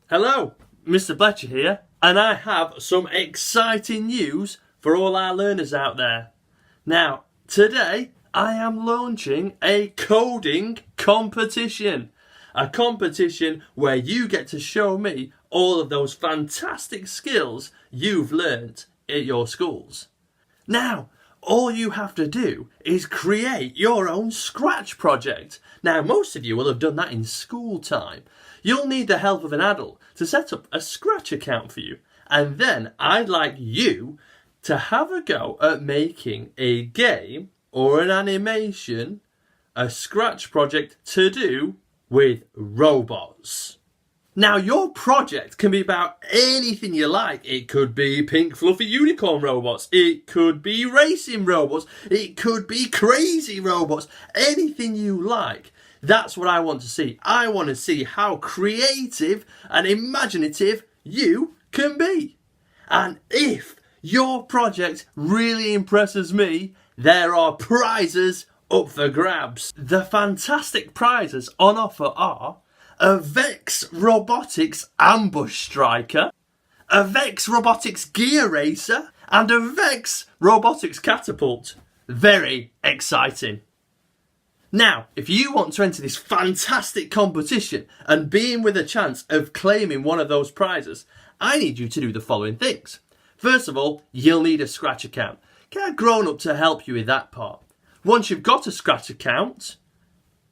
Hello, Mr. Bletcher here, and I have some exciting news for all our learners out there. Now, today I am launching a coding competition. A competition where you get to show me all of those fantastic skills you've learnt at your schools. Now, all you have to do is create your own Scratch project. Now, most of you will have done that in school time. You'll need the help of an adult to set up a Scratch account for you. And then I'd like you to have a go at making a game or an animation, a Scratch project to do with robots. Now, your project can be about anything you like. It could be pink fluffy unicorn robots. It could be racing robots. It could be crazy robots. Anything you like. That's what I want to see. I want to see how creative and imaginative you can be. And if your project really impresses me, there are prizes up for grabs. The fantastic prizes on offer are a Vex Robotics Ambush Striker, a Vex Robotics Gear Racer, and a Vex Robotics Catapult. Very exciting. Now, if you want to enter this fantastic competition and be in with a chance of claiming one of those prizes, I need you to do the following things. First of all, you'll need a Scratch account. Get a grown-up to help you with that part. Once you've got a Scratch account,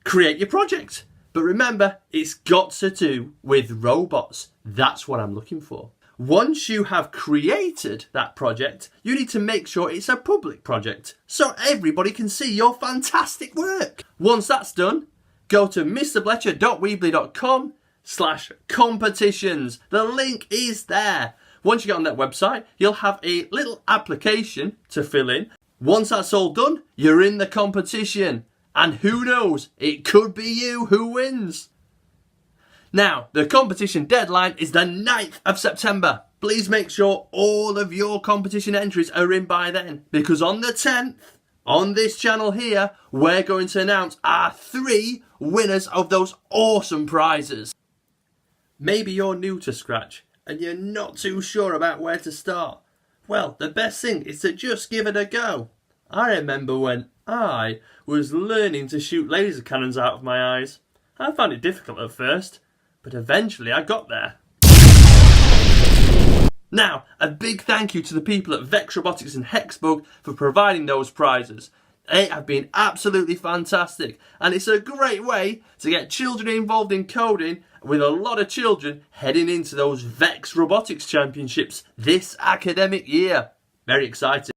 create your project. But remember, it's got to do with robots. That's what I'm looking for. Once you have created that project, you need to make sure it's a public project so everybody can see your fantastic work. Once that's done, go to mrbletcher.weebly.com/competitions. The link is there. Once you get on that website, you'll have a little application to fill in. Once that's all done, you're in the competition. And who knows, it could be you who wins. Now, the competition deadline is the 9th of September. Please make sure all of your competition entries are in by then, because on the 10th, on this channel here, we're going to announce our 3 winners of those awesome prizes. Maybe you're new to Scratch and you're not too sure about where to start. Well, the best thing is to just give it a go. I remember when I was learning to shoot laser cannons out of my eyes. I found it difficult at first, but eventually I got there. Now, a big thank you to the people at Vex Robotics and Hexbug for providing those prizes. They have been absolutely fantastic, and it's a great way to get children involved in coding, with a lot of children heading into those Vex Robotics Championships this academic year. Very exciting.